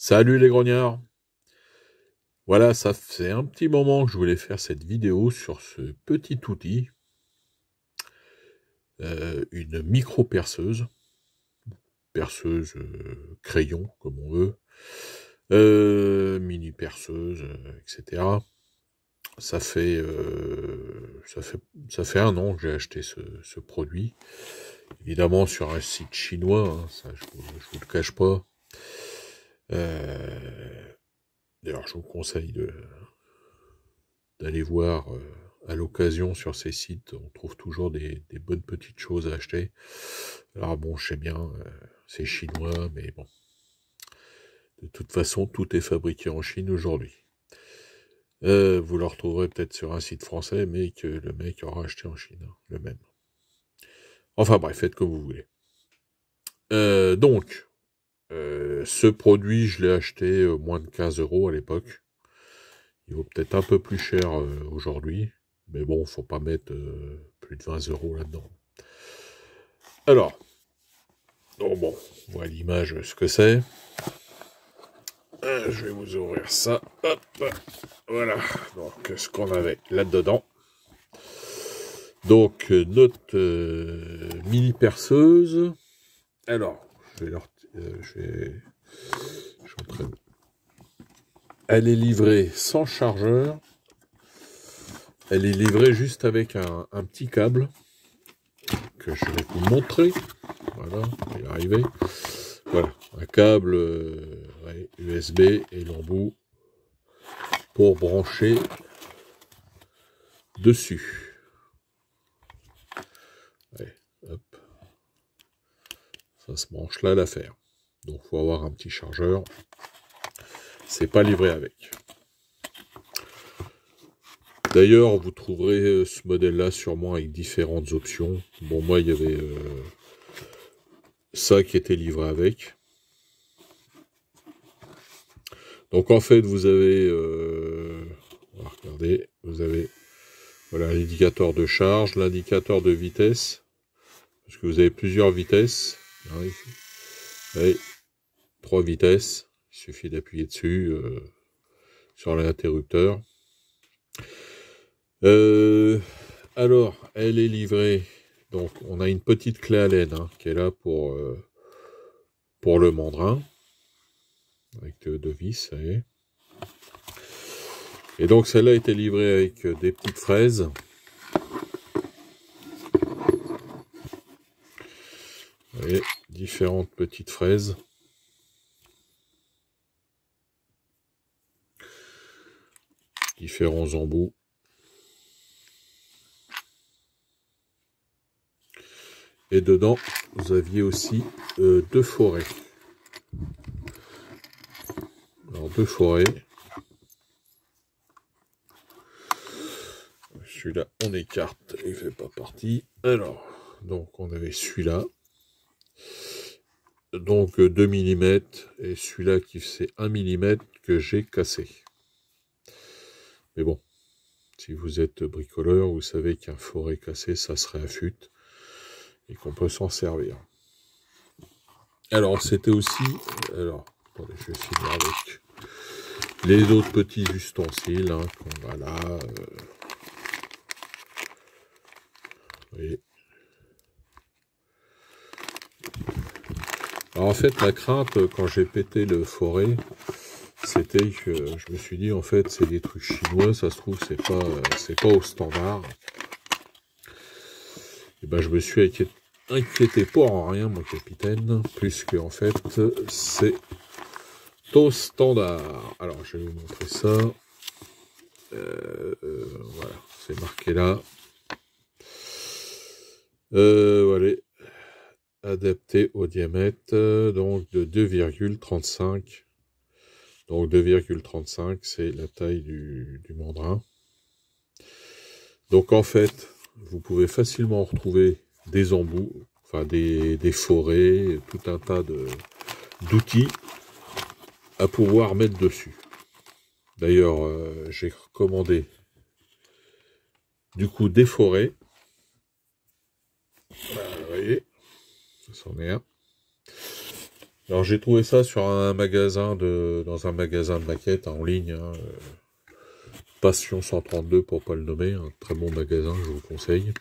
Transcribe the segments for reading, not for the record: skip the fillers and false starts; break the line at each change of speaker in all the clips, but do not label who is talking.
Salut les grognards. Voilà, ça fait un petit moment que je voulais faire cette vidéo sur ce petit outil, une micro-perceuse, perceuse crayon comme on veut, mini perceuse, etc. Ça fait un an que j'ai acheté ce produit, évidemment sur un site chinois, hein, ça je vous le cache pas. D'ailleurs, je vous conseille d'aller voir à l'occasion sur ces sites. On trouve toujours des bonnes petites choses à acheter. Alors bon, je sais bien, c'est chinois, mais bon. De toute façon, tout est fabriqué en Chine aujourd'hui. Vous le retrouverez peut-être sur un site français, mais que le mec aura acheté en Chine, hein, le même. Enfin bref, faites comme vous voulez. Donc, ce produit, je l'ai acheté moins de 15 € à l'époque. Il vaut peut-être un peu plus cher aujourd'hui. Mais bon, faut pas mettre plus de 20 € là-dedans. Alors, donc bon, on voit à l'image ce que c'est. Je vais vous ouvrir ça. Hop, voilà. Donc, ce qu'on avait là-dedans. Donc, notre mini perceuse. Alors, je suis en train de... Elle est livrée sans chargeur. Elle est livrée juste avec un petit câble que je vais vous montrer. Voilà, on va y arriver. Voilà, un câble USB et l'embout pour brancher dessus. Ouais, hop. Ça se branche là l'affaire. Donc, faut avoir un petit chargeur. C'est pas livré avec. D'ailleurs, vous trouverez ce modèle-là sûrement avec différentes options. Bon, moi, il y avait ça qui était livré avec. Donc, en fait, vous avez... on va regarder. Vous avez voilà, l'indicateur de charge, l'indicateur de vitesse. Parce que vous avez plusieurs vitesses. Oui, 3 vitesses. Il suffit d'appuyer dessus sur l'interrupteur. Alors, elle est livrée. Donc, on a une petite clé à laine qui est là pour le mandrin. Avec deux vis, ça y est. Et donc, celle-là a été livrée avec des petites fraises. Vous voyez, différentes petites fraises. Différents embouts. Et dedans, vous aviez aussi 2 forêts. Alors, 2 forêts. Celui-là, on écarte, il fait pas partie. Alors, donc on avait celui-là. Donc 2 mm. Et celui-là qui fait 1 mm que j'ai cassé. Mais bon, si vous êtes bricoleur, vous savez qu'un forêt cassé, ça se réaffûte. Et qu'on peut s'en servir. Alors, c'était aussi... Alors, attendez, je vais finir avec les autres petits ustensiles. Qu'on va là... Vous voyez. Alors, en fait, la crainte, quand j'ai pété le forêt, c'était que je me suis dit, en fait, c'est des trucs chinois, ça se trouve, c'est pas au standard. Et ben, je me suis inquiété pour en rien, mon capitaine, puisque, en fait, c'est au standard. Alors, je vais vous montrer ça. Voilà, c'est marqué là. Voilà. Adapté au diamètre, donc de 2,35. Donc 2,35, c'est la taille du mandrin. Donc en fait, vous pouvez facilement retrouver des embouts, enfin des forêts, tout un tas d'outils à pouvoir mettre dessus. D'ailleurs, j'ai recommandé du coup des forêts. Voilà, vous voyez, ça c'en est un. Alors j'ai trouvé ça sur un magasin dans un magasin de maquettes en ligne, hein, Passion 132 pour pas le nommer, un très bon magasin, je vous conseille.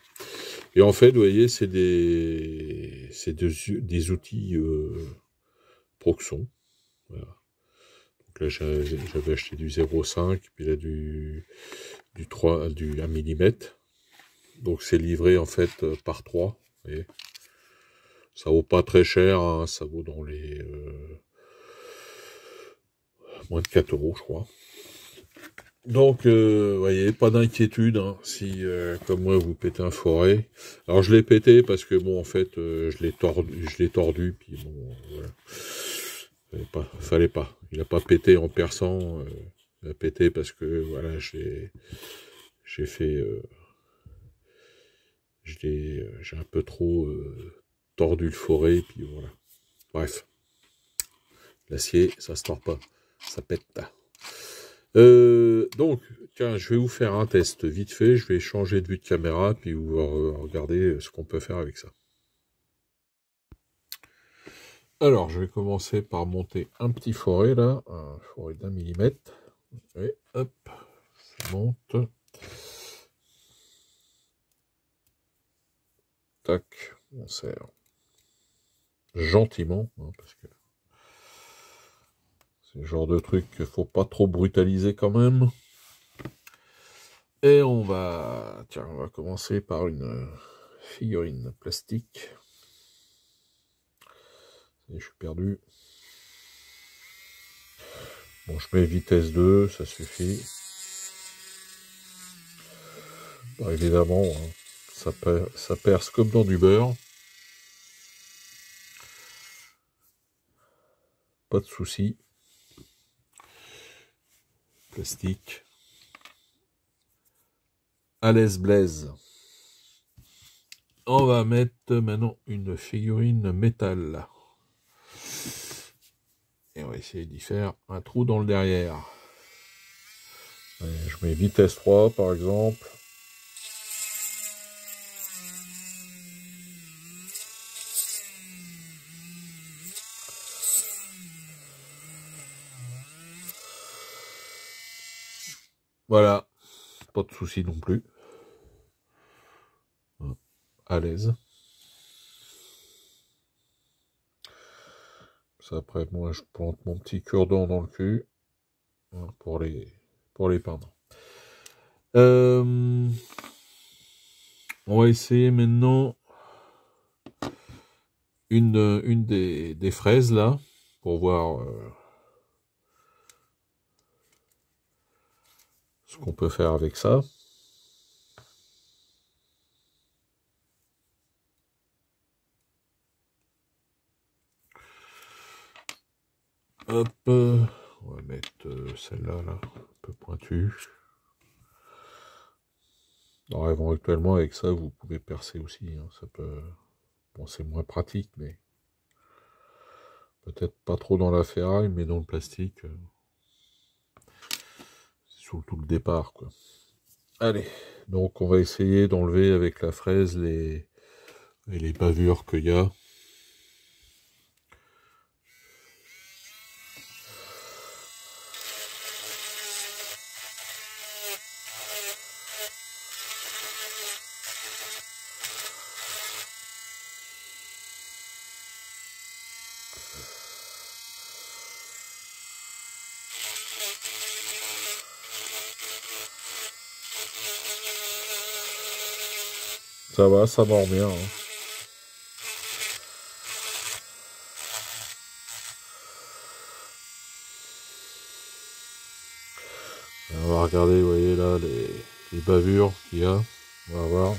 Et en fait, vous voyez, c'est des outils Proxon. Voilà. Donc là, j'avais acheté du 0,5, puis là du 1 mm. Donc c'est livré en fait par 3. Vous voyez. Ça vaut pas très cher, hein, ça vaut dans les moins de 4 euros, je crois. Donc, vous voyez, pas d'inquiétude, hein, si, comme moi, vous pétez un forêt. Alors, je l'ai pété parce que, bon, en fait, je l'ai tordu, puis bon, voilà. Fallait pas. Il a pas pété en perçant, il a pété parce que, voilà, j'ai fait, j'ai un peu trop tordu le forêt, puis voilà. Bref. L'acier, ça se tord pas, ça pète. Donc, tiens, je vais vous faire un test vite fait, je vais changer de vue de caméra, puis vous regardez ce qu'on peut faire avec ça. Alors, je vais commencer par monter un petit forêt, là, un forêt d'1 mm. Et hop, ça monte. Tac, on serre gentiment, hein, parce que c'est le genre de truc qu'il faut pas trop brutaliser quand même. Et on va commencer par une figurine plastique. Et je suis perdu. Bon, je mets vitesse 2, ça suffit. Bon, évidemment, hein, ça perce comme dans du beurre. Pas de souci. Plastique. À l'aise blaise. On va mettre maintenant une figurine métal. Et on va essayer d'y faire un trou dans le derrière. Allez, je mets vitesse 3 par exemple. Voilà. Pas de souci non plus. À l'aise. Ça, après, moi, je plante mon petit cure-dent dans le cul pour les peindre. On va essayer maintenant une des fraises là pour voir ce qu'on peut faire avec ça. Hop, on va mettre celle-là, là, un peu pointue. Alors éventuellement avec ça, vous pouvez percer aussi. Hein, ça peut, bon, c'est moins pratique, mais peut-être pas trop dans la ferraille, mais dans le plastique, c'est surtout le départ, quoi. Allez, donc on va essayer d'enlever avec la fraise les bavures qu'il y a. Ça va, ça mord bien. Hein. On va regarder, vous voyez là, les bavures qu'il y a. On va voir.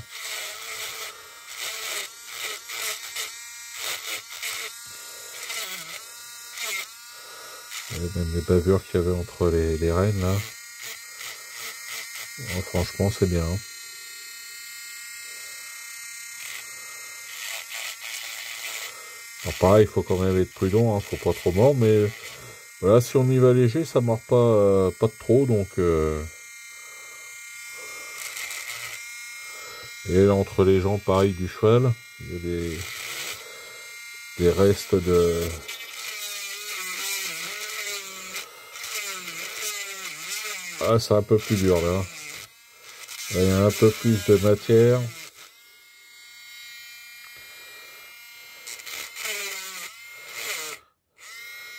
Même les bavures qu'il y avait entre les rênes là. Bon, franchement, c'est bien. Hein. Alors pareil, il faut quand même être prudent, hein, faut pas trop mordre, mais voilà, si on y va léger, ça mord pas, pas de trop, donc et là, entre les jambes, pareil, du cheval, il y a des restes de Ah, c'est un peu plus dur là. Il y a un peu plus de matière.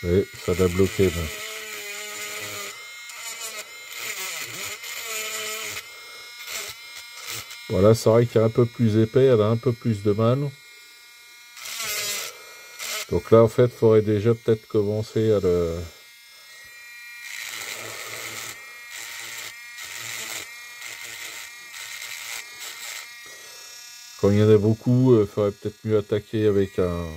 Et ça l'a bloqué. Là. Voilà, c'est vrai qu'il est un peu plus épais, elle a un peu plus de mal. Donc là, en fait, il faudrait déjà peut-être commencer à le... Quand il y en a beaucoup, il faudrait peut-être mieux attaquer avec un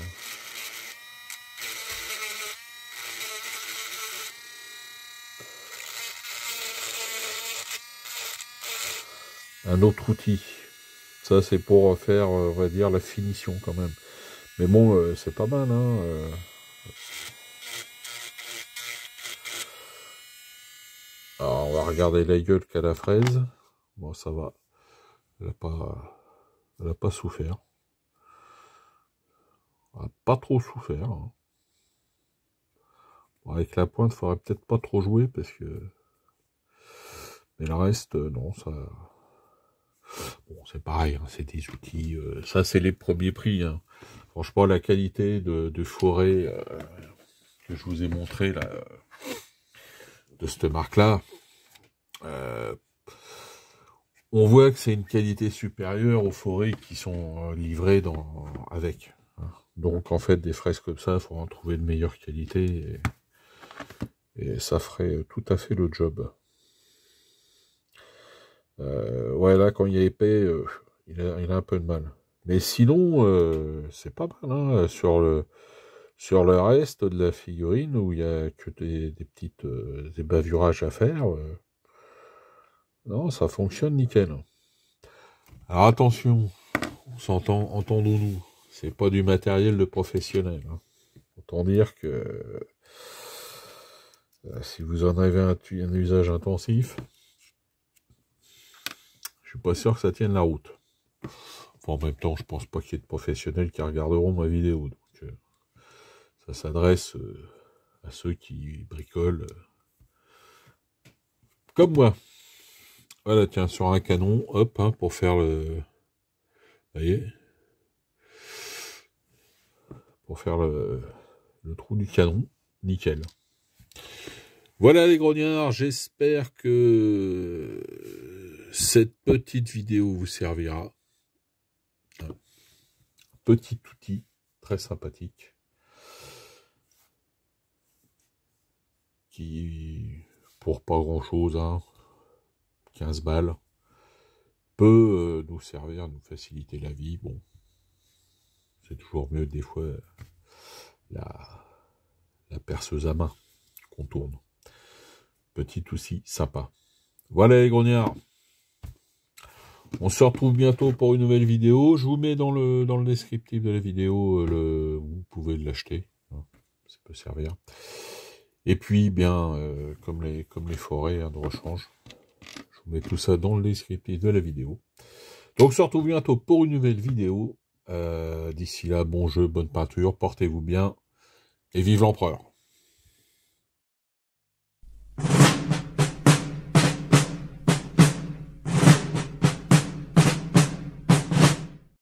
autre outil. Ça, c'est pour faire, on va dire, la finition quand même. Mais bon, c'est pas mal, hein. Alors, on va regarder la gueule qu'a la fraise. Bon, ça va. Elle a pas souffert. Elle a pas trop souffert. Hein. Bon, avec la pointe, il faudrait peut-être pas trop jouer parce que... Mais le reste, non, ça... Bon, c'est pareil, hein, c'est des outils... ça, c'est les premiers prix. Hein. Franchement, la qualité de forêt que je vous ai montré, là, de cette marque-là, on voit que c'est une qualité supérieure aux forêts qui sont livrées avec. Hein. Donc, en fait, des fraises comme ça, il faut en trouver de meilleure qualité et ça ferait tout à fait le job. Ouais, là, quand il est épais, il a un peu de mal. Mais sinon, c'est pas mal, hein, sur le reste de la figurine, où il y a que des petites des bavurages à faire, non, ça fonctionne nickel. Alors attention, entendons-nous, c'est pas du matériel de professionnel. Hein. Autant dire que si vous en avez un usage intensif, je suis pas sûr que ça tienne la route. Enfin, en même temps, je pense pas qu'il y ait de professionnels qui regarderont ma vidéo. Donc, ça s'adresse à ceux qui bricolent comme moi. Voilà, tiens, sur un canon, hop, hein, pour faire le... Vous voyez, pour faire le trou du canon, nickel. Voilà les grognards, j'espère que cette petite vidéo vous servira. Un petit outil très sympathique qui, pour pas grand chose, hein, 15 balles, peut nous servir, nous faciliter la vie. Bon, c'est toujours mieux des fois la perceuse à main qu'on tourne. Petit outil sympa. Voilà les grognards. On se retrouve bientôt pour une nouvelle vidéo. Je vous mets dans le descriptif de la vidéo vous pouvez l'acheter. Ça peut servir. Et puis bien comme les forêts de rechange. Je vous mets tout ça dans le descriptif de la vidéo. Donc on se retrouve bientôt pour une nouvelle vidéo. D'ici là, bon jeu, bonne peinture, portez-vous bien et vive l'empereur.